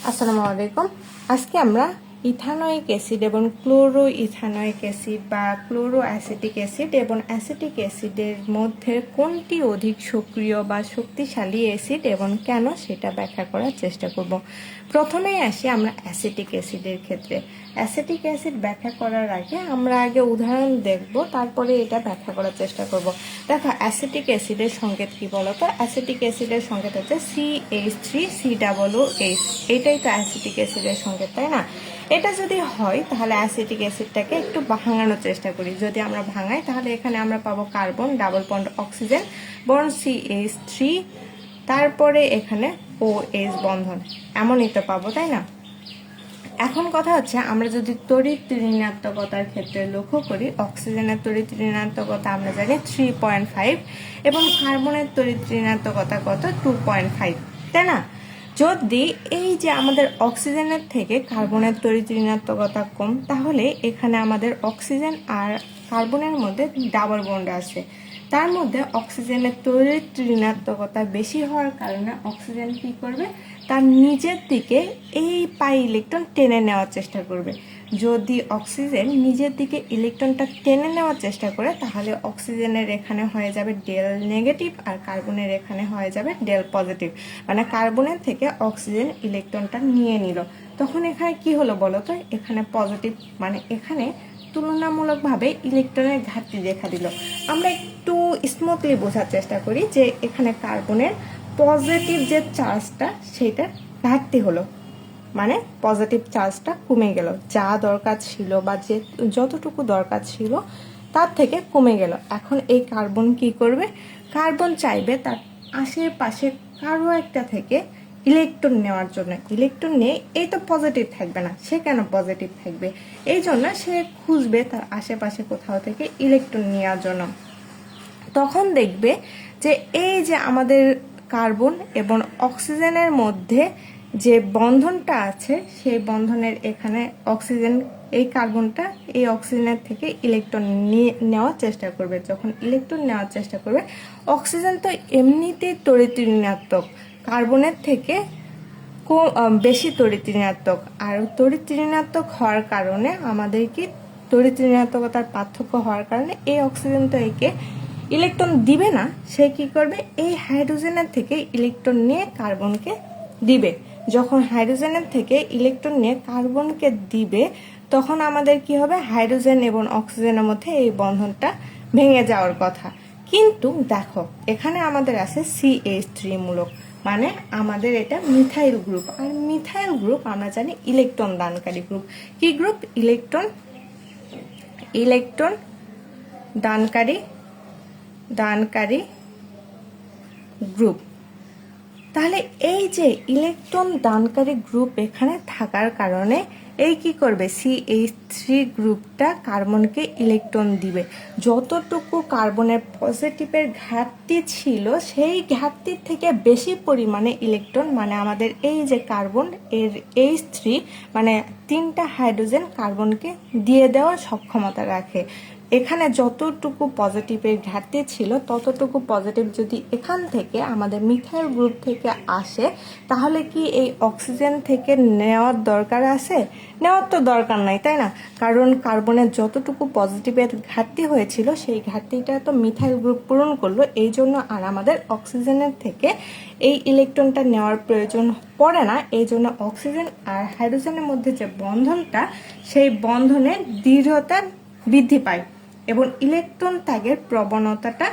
আসসালামু আলাইকুম। আজকে আমরা ইথানোয়িক অ্যাসিড এবং ক্লোরো ইথানোয়িক অ্যাসিড বা ক্লোরো অ্যাসিটিক অ্যাসিড এবং অ্যাসিটিক অ্যাসিডের মধ্যে কোনটি অধিক সক্রিয় বা শক্তিশালী অ্যাসিড এবং কেন সেটা ব্যাখ্যা করার চেষ্টা করব। প্রথমেই আসি আমরা অ্যাসিটিক অ্যাসিডের ক্ষেত্রে। অ্যাসিটিক অ্যাসিড ব্যাখ্যা করার আগে আমরা আগে উদাহরণ দেখব, তারপরে এটা ব্যাখ্যা করার চেষ্টা করব। দেখো, অ্যাসিটিক অ্যাসিডের সংকেত কি বলতো? অ্যাসিটিক অ্যাসিডের সংকেত হচ্ছে CH3COOH। এটাই তো অ্যাসিটিক অ্যাসিডের সংকেত, তাই না? এটা যদি হয় তাহলে অ্যাসিটিক অ্যাসিডটাকে একটু ভাঙানোর চেষ্টা করি। যদি আমরা ভাঙাই তাহলে এখানে আমরা পাবো কার্বন, ডাবল বন্ড অক্সিজেন, বরং CH3, তারপরে এখানে OH বন্ধন, এমনই তো পাবো, তাই না? এখন কথা হচ্ছে, আমরা যদি তড়িৎ ঋণাত্মকতার ক্ষেত্রে লক্ষ্য করি, অক্সিজেনের তড়িৎ ঋণাত্মকতা আমরা জানি 3.5 এবং কার্বনের তড়িৎ ঋণাত্মকতা কত? 2.5, তাই না? যদি এই যে আমাদের অক্সিজেনের থেকে কার্বনের তড়িৎ ঋণাত্মকতা কম, তাহলে এখানে আমাদের অক্সিজেন আর কার্বনের মধ্যে ডাবল বন্ড আছে। তার মধ্যে অক্সিজেনের তড়িৎ ঋণাত্মকতা বেশি হওয়ার কারণে অক্সিজেন কি করবে? তার নিজের দিকে এই পাই ইলেকট্রন টেনে নেওয়ার চেষ্টা করবে। যদি অক্সিজেন নিজের দিকে ইলেকট্রনটা টেনে নেওয়ার চেষ্টা করে, তাহলে অক্সিজেনের এখানে হয়ে যাবে ডেল নেগেটিভ আর কার্বনের এখানে হয়ে যাবে ডেল পজিটিভ। মানে কার্বনের থেকে অক্সিজেন ইলেকট্রনটা নিয়ে নিল, তখন এখানে কি হলো বলো তো? এখানে পজিটিভ, মানে এখানে তুলনামূলকভাবে ইলেকট্রনের ঘাটতি দেখা দিল। আমরা একটু স্মুথলি বোঝার চেষ্টা করি যে এখানে কার্বনের পজিটিভ যে চার্জটা সেটা ঘাটতি হলো, মানে পজিটিভ চার্জটা কমে গেল, যা দরকার ছিল বা যে যতটুকু দরকার ছিল তার থেকে কমে গেল। এখন এই কার্বন কি করবে? কার্বন চাইবে তার আশেপাশে কারো একটা থেকে ইলেকট্রন নেওয়ার জন্য। ইলেকট্রন নিয়ে এই তো পজিটিভ থাকবে না, সে কেন পজিটিভ থাকবে? এই জন্য সে খুঁজবে তার আশেপাশে কোথাও থেকে ইলেকট্রন নেওয়ার জন্য। তখন দেখবে যে এই যে আমাদের কার্বন এবং অক্সিজেনের মধ্যে যে বন্ধনটা আছে, সেই বন্ধনের এখানে অক্সিজেন, এই কার্বনটা এই অক্সিজেনের থেকে ইলেকট্রন নেওয়ার চেষ্টা করবে। যখন ইলেকট্রন নেওয়ার চেষ্টা করবে, অক্সিজেন তো এমনিতেই তড়িৎ ঋণাত্মক, কার্বনের থেকে বেশি তড়িৎ ঋণাত্মক। আর তড়িৎ ঋণাত্মক হওয়ার কারণে আমাদের কি তড়িৎ ঋণাত্মকতার পার্থক্য হওয়ার কারণে এই অক্সিজেন তো একে ইলেকট্রন দিবে না, সে কি করবে? এই হাইড্রোজেনের থেকে ইলেকট্রন নিয়ে কার্বনকে দিবে। যখন হাইড্রোজেনের থেকে ইলেকট্রন নিয়ে কার্বনকে দিবে, তখন আমাদের কি হবে? হাইড্রোজেন এবং অক্সিজেনের মধ্যে এই বন্ধনটা ভেঙে যাওয়ার কথা। কিন্তু দেখো, এখানে আমাদের আছে CH3 মূলক, মানে আমাদের এটা মিথাইল গ্রুপ। আর মিথাইল গ্রুপ আমরা জানি ইলেকট্রন দানকারী গ্রুপ। কি গ্রুপ? ইলেকট্রন দানকারী গ্রুপ। তাহলে এই যে ইলেকট্রন দানকারী গ্রুপ এখানে থাকার কারণে এই কি করবে? CH3 গ্রুপটা কার্বনকে ইলেকট্রন দিবে। যতটুকু কার্বনের পজিটিভের ঘাটতি ছিল, সেই ঘাটতির থেকে বেশি পরিমাণে ইলেকট্রন, মানে আমাদের এই যে কার্বন এর H3, মানে 3টা হাইড্রোজেন কার্বনকে দিয়ে দেওয়ার সক্ষমতা রাখে। এখানে যতটুকু পজিটিভের ঘাটতি ছিল, ততটুকু পজিটিভ যদি এখান থেকে আমাদের মিথাইল গ্রুপ থেকে আসে, তাহলে কি এই অক্সিজেন থেকে নেওয়ার দরকার আছে? নেওয়ার তো দরকার নাই, তাই না? কারণ কার্বনের যতটুকু পজিটিভের ঘাটতি হয়েছিল, সেই ঘাটতিটা তো মিথাইল গ্রুপ পূরণ করলো। এই জন্য আর আমাদের অক্সিজেনের থেকে এই ইলেকট্রনটা নেওয়ার প্রয়োজন পড়ে না। এই জন্য অক্সিজেন আর হাইড্রোজেনের মধ্যে যে বন্ধনটা, সেই বন্ধনের দৃঢ়তা বৃদ্ধি পায় এবং ইলেকট্রন ত্যাগের প্রবণতাটা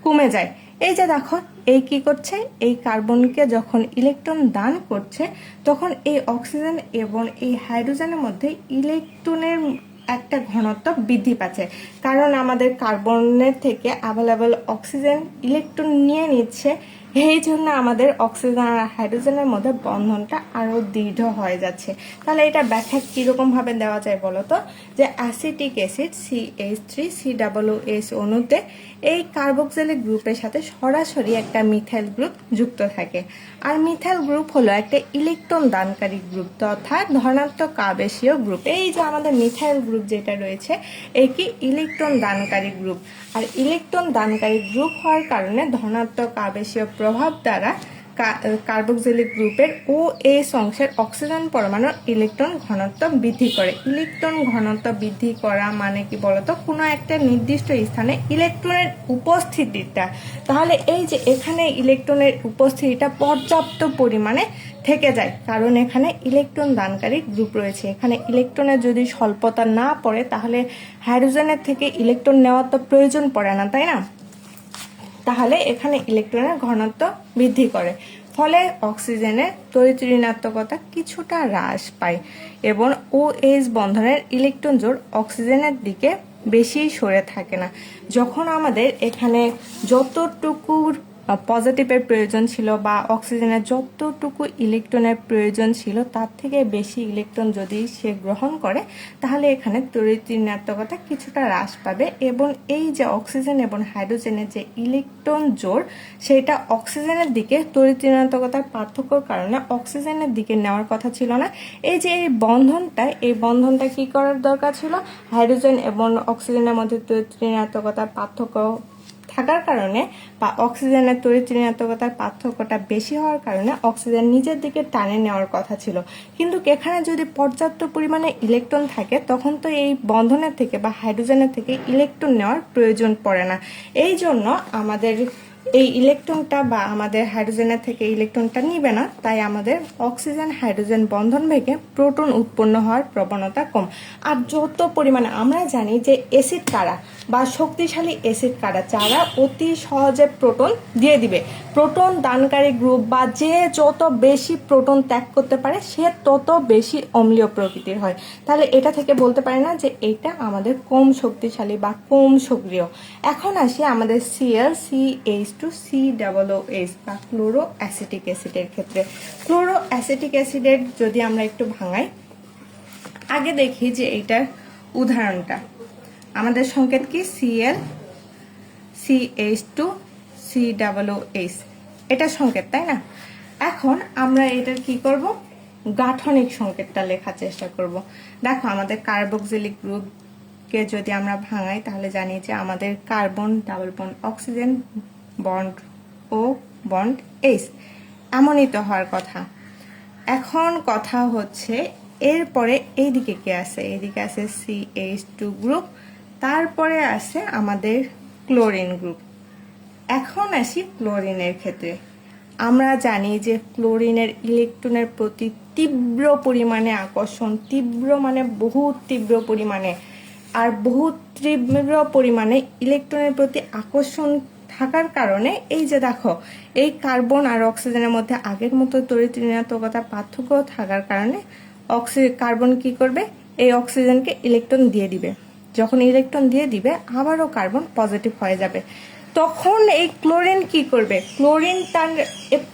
কমে যায়। এই যে দেখো, এই কি করছে? এই কার্বনকে যখন ইলেকট্রন দান করছে, তখন এই অক্সিজেন এবং এই হাইড্রোজেনের মধ্যে ইলেকট্রনের একটা ঘনত্ব বৃদ্ধি পাচ্ছে, কারণ আমাদের কার্বনের থেকে অ্যাভেলেবল অক্সিজেন ইলেকট্রন নিয়ে নিচ্ছে। এই জন্য আমাদের অক্সিজেন আর হাইড্রোজেনের মধ্যে বন্ধনটা আরো দৃঢ় হয়ে যাচ্ছে। তাহলে এটা ব্যাখ্যা কিরকম ভাবে দেওয়া যায় বলতো? যে অ্যাসিটিক অ্যাসিড CH3COOH অণুতে এই কার্বক্সিলিক গ্রুপের সাথে সরাসরি একটা মিথাইল গ্রুপ যুক্ত থাকে। আর মিথাইল গ্রুপ হলো একটা ইলেকট্রন দানকারী গ্রুপ তথা ধনাত্মক আবেশীয় গ্রুপ। এই যে আমাদের মিথাইল গ্রুপ যেটা রয়েছে, এই কি ইলেকট্রন দানকারী গ্রুপ। আর ইলেকট্রন দানকারী গ্রুপ হওয়ার কারণে ধনাত্মক আবেশীয় প্রভাব দ্বারা কার্বক্সিলিক গ্রুপের OH অংশের অক্সিজেন পরমাণুর ইলেকট্রন ঘনত্ব বৃদ্ধি করে। ইলেকট্রন ঘনত্ব বৃদ্ধি করা মানে কি বলতো, কোনো একটা নির্দিষ্ট স্থানে ইলেকট্রনের উপস্থিতিটা, তাহলে এই যে এখানে ইলেকট্রনের উপস্থিতিটা পর্যাপ্ত পরিমাণে থেকে যায়, কারণ এখানে ইলেকট্রন দানকারী গ্রুপ রয়েছে। এখানে ইলেকট্রনের যদি স্বল্পতা না পড়ে তাহলে হাইড্রোজেনের থেকে ইলেকট্রন নেওয়ার তো প্রয়োজন পড়ে না, তাই না? তাহলে এখানে ইলেকট্রনের ঘনত্ব বৃদ্ধি করে, ফলে অক্সিজেনের তড়িৎ ঋণাত্মকতা কিছুটা হ্রাস পায় এবং OH বন্ধনের ইলেকট্রন জোড় অক্সিজেনের দিকে বেশি সরে থাকে না। যখন আমাদের এখানে যতটুকু পজিটিভের প্রয়োজন ছিল বা অক্সিজেনের যতটুকু ইলেকট্রনের প্রয়োজন ছিল তার থেকে বেশি ইলেকট্রন যদি সে গ্রহণ করে তাহলে এখানে তড়িৎ ঋণাত্মকতা কিছুটা হ্রাস পাবে এবং এই যে অক্সিজেন এবং হাইড্রোজেনের যে ইলেকট্রন জোড় সেটা অক্সিজেনের দিকে তড়িৎ ঋণাত্মকতার পার্থক্যর কারণে অক্সিজেনের দিকে নেওয়ার কথা ছিল না। এই যে এই বন্ধনটা কি করার দরকার ছিল, হাইড্রোজেন এবং অক্সিজেনের মধ্যে তড়িৎ ঋণাত্মকতার পার্থক্য থাকার কারণে বা অক্সিজেনের তড়িৎ ঋণাত্মকতার পার্থক্যটা বেশি হওয়ার কারণে অক্সিজেন নিজের দিকে টানে নেওয়ার কথা ছিল। কিন্তু এখানে যদি পর্যাপ্ত পরিমাণে ইলেকট্রন থাকে তখন তো এই বন্ধনের থেকে বা হাইড্রোজেনের থেকে ইলেকট্রন নেওয়ার প্রয়োজন পড়ে না। এই জন্য আমাদের এই ইলেকট্রনটা বা আমাদের হাইড্রোজেনের থেকে ইলেকট্রনটা নিবে না, তাই আমাদের অক্সিজেন হাইড্রোজেন বন্ধন ভেঙে প্রোটন উৎপন্ন হওয়ার প্রবণতা কম। আর যত পরিমাণে আমরা জানি যে অ্যাসিড কারা বা শক্তিশালী অ্যাসিড কারা, যারা অতি সহজে প্রোটন দিয়ে দিবে, প্রোটন দানকারী গ্রুপ বা যে যত বেশি প্রোটন ত্যাগ করতে পারে সে তত বেশি অম্লীয় প্রকৃতির হয়। তাহলে এটা থেকে বলতে পারি না যে এটা আমাদের কম শক্তিশালী বা কম সক্রিয়। এখন আসি আমাদের ClCH2COOH বা ক্লোরো অ্যাসিটিক অ্যাসিডের ক্ষেত্রে। ক্লোরো অ্যাসিটিক অ্যাসিডের যদি আমরা একটু ভাঙাই, আগে দেখি যে এইটার উদাহরণটা। আমাদের সংকেত কি, ClCH2COOH, এটা সংকেত, তাই না? এখন আমরা এটার কি করব, গাঠনিক সংকেতটা লেখার চেষ্টা করব। দেখো আমাদের কার্বক্সিলিক গ্রুপকে যদি আমরা ভাঙাই তাহলে জানি যে আমাদের carbon double bond oxygen bond ও বন্ড H, এমনই তো হওয়ার কথা। এখন কথা হচ্ছে এরপরে এইদিকে কে আছে, এইদিকে আছে CH2 গ্রুপ, তারপরে আছে আমাদের ক্লোরিন গ্রুপ। এখন আসি ক্লোরিনের ক্ষেত্রে। আমরা জানি যে ক্লোরিনের ইলেকট্রনের প্রতি তীব্র পরিমাণে আকর্ষণ, তীব্র মানে বহুত তীব্র পরিমাণে, আর বহুত তীব্র পরিমাণে ইলেকট্রনের প্রতি আকর্ষণ থাকার কারণে এই যে দেখো এই কার্বন আর অক্সিজেনের মধ্যে আগের মতো তড়িৎ ঋণাত্মকতার পার্থক্য থাকার কারণে কার্বন কি করবে, এই অক্সিজেনকে ইলেকট্রন দিয়ে দিবে। যখন ইলেকট্রন দিয়ে দিবে আবারও কার্বন পজিটিভ হয়ে যাবে। তখন এই ক্লোরিন কি করবে, ক্লোরিন তার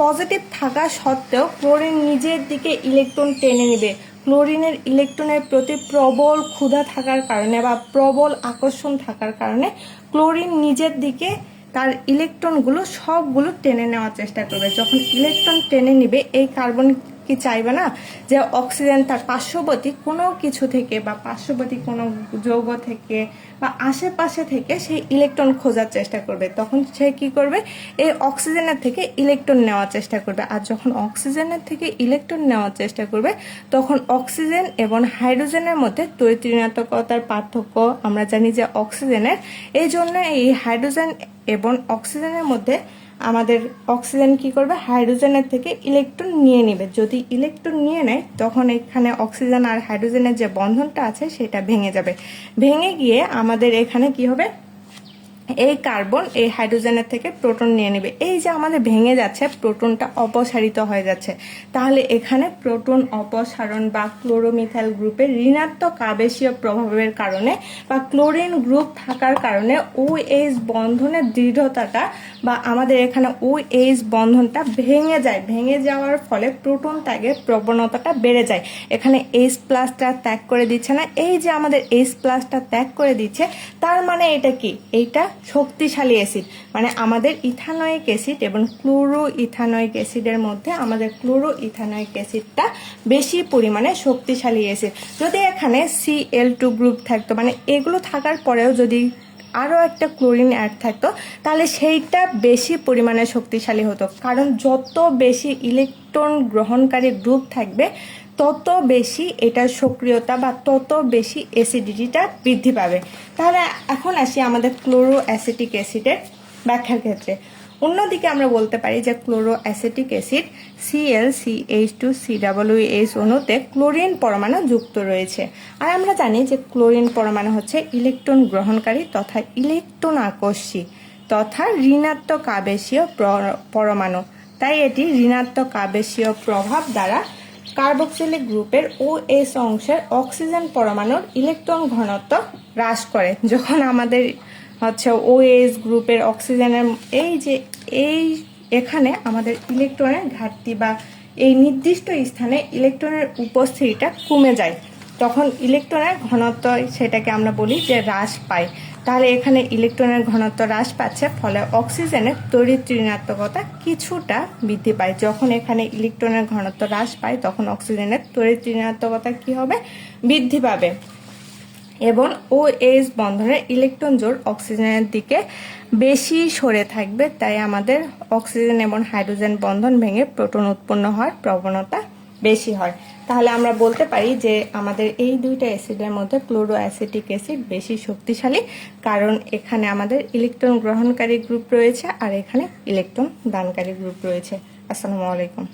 পজিটিভ থাকা সত্ত্বেও ক্লোরিন নিজের দিকে ইলেকট্রন টেনে নেবে। ক্লোরিনের ইলেকট্রনের প্রতি প্রবল ক্ষুধা থাকার কারণে বা প্রবল আকর্ষণ থাকার কারণে ক্লোরিন নিজের দিকে তার ইলেকট্রনগুলো সবগুলো টেনে নেওয়ার চেষ্টা করবে। যখন ইলেকট্রন টেনে নিবে এই কার্বন কি চাইবে না যে অক্সিজেন তার পার্শ্ববর্তী কোনো কিছু থেকে বা পার্শ্ববর্তী কোনো যৌগ থেকে বা আশেপাশে থেকে সেই ইলেকট্রন খোঁজার চেষ্টা করবে। তখন সে কি করবে, এই অক্সিজেনের থেকে ইলেকট্রন নেওয়ার চেষ্টা করবে। আর যখন অক্সিজেনের থেকে ইলেকট্রন নেওয়ার চেষ্টা করবে তখন অক্সিজেন এবং হাইড্রোজেনের মধ্যে তড়িৎ ঋণাত্মকতার পার্থক্য আমরা জানি যে অক্সিজেনের, এই জন্য এই হাইড্রোজেন এবং অক্সিজেনের মধ্যে আমাদের অক্সিজেন কি করবে, হাইড্রোজেনের থেকে ইলেকট্রন নিয়ে নেবে। যদি ইলেকট্রন নিয়ে নেয় তখন এখানে অক্সিজেন আর হাইড্রোজেনের যে বন্ধনটা আছে সেটা ভেঙে যাবে। ভেঙে গিয়ে আমাদের এখানে কি হবে, এই কার্বন এই হাইড্রোজেনের থেকে প্রোটন নিয়ে নেবে। এই যে আমাদের ভেঙে যাচ্ছে, প্রোটনটা অপসারিত হয়ে যাচ্ছে। তাহলে এখানে প্রোটন অপসারণ বা ক্লোরোমিথাইল গ্রুপের ঋণাত্মক আবেশীয় প্রভাবের কারণে বা ক্লোরিন গ্রুপ থাকার কারণে OH বন্ধনের দৃঢ়তাটা বা আমাদের এখানে OH বন্ধনটা ভেঙে যায়। ভেঙে যাওয়ার ফলে প্রোটন ত্যাগের প্রবণতাটা বেড়ে যায়। এখানে H+টা ত্যাগ করে দিচ্ছে না, এই যে আমাদের H+টা ত্যাগ করে দিচ্ছে, তার মানে এটা কি, এইটা শক্তিশালী অ্যাসিড। মানে আমাদের ইথানোয়িক অ্যাসিড এবং ক্লোরো ইথানোয়িক অ্যাসিডের মধ্যে আমাদের ক্লোরো ইথানোয়িক অ্যাসিডটা বেশি পরিমাণে শক্তিশালী অ্যাসিড। যদি এখানে Cl2 গ্রুপ থাকতো, মানে এগুলো থাকার পরেও যদি আরও একটা ক্লোরিন অ্যাড থাকতো, তাহলে সেইটা বেশি পরিমাণে শক্তিশালী হতো। কারণ যত বেশি ইলেকট্রন গ্রহণকারী গ্রুপ থাকবে তত বেশি এটার সক্রিয়তা বা তত বেশি অ্যাসিডিটিটা বৃদ্ধি পাবে। তাহলে এখন আসি আমাদের ক্লোরো অ্যাসিটিক অ্যাসিডের ব্যাখ্যার ক্ষেত্রে। অন্যদিকে আমরা বলতে পারি যে ক্লোরো অ্যাসিটিক অ্যাসিড ClCH2COOH অণুতে ক্লোরিন পরমাণু যুক্ত রয়েছে। আর আমরা জানি যে ক্লোরিন পরমাণু হচ্ছে ইলেকট্রন গ্রহণকারী তথা ইলেকট্রন আকর্ষী তথা ঋণাত্মক আবেশীয় পরমাণু। তাই এটি ঋণাত্মক আবেশীয় প্রভাব দ্বারা কার্বক্সিলিক গ্রুপের OH অংশের অক্সিজেন পরমাণুর ইলেকট্রন ঘনত্ব হ্রাস করে। যখন আমাদের হচ্ছে OH গ্রুপের অক্সিজেনের এখানে আমাদের ইলেকট্রনের ঘাটতি বা এই নির্দিষ্ট স্থানে ইলেকট্রনের উপস্থিতিটা কমে যায়, তখন ইলেকট্রনের ঘনত্ব সেটাকে আমরা বলি যে হ্রাস পায়। তাহলে এখানে ইলেকট্রনের ঘনত্ব হ্রাস পাচ্ছে, ফলে অক্সিজেনের তড়িৎ ঋণাত্মকতা কিছুটা বৃদ্ধি পায়। যখন এখানে ইলেকট্রনের ঘনত্ব হ্রাস পায় তখন অক্সিজেনের তড়িৎ ঋণাত্মকতা কি হবে? বৃদ্ধি পাবে এবং OH বন্ধনের ইলেকট্রন জোড় অক্সিজেনের দিকে বেশি সরে থাকবে। তাই আমাদের অক্সিজেন এবং হাইড্রোজেন বন্ধন ভেঙে প্রোটন উৎপন্ন হওয়ার প্রবণতা বেশি হয়। তাহলে আমরা বলতে পারি যে আমাদের এই দুইটা অ্যাসিডের মধ্যে ক্লোরো অ্যাসিটিক অ্যাসিড বেশি শক্তিশালী, কারণ এখানে আমাদের ইলেকট্রন গ্রহণকারী গ্রুপ রয়েছে আর এখানে ইলেকট্রন দানকারী গ্রুপ রয়েছে। আসসালামু আলাইকুম।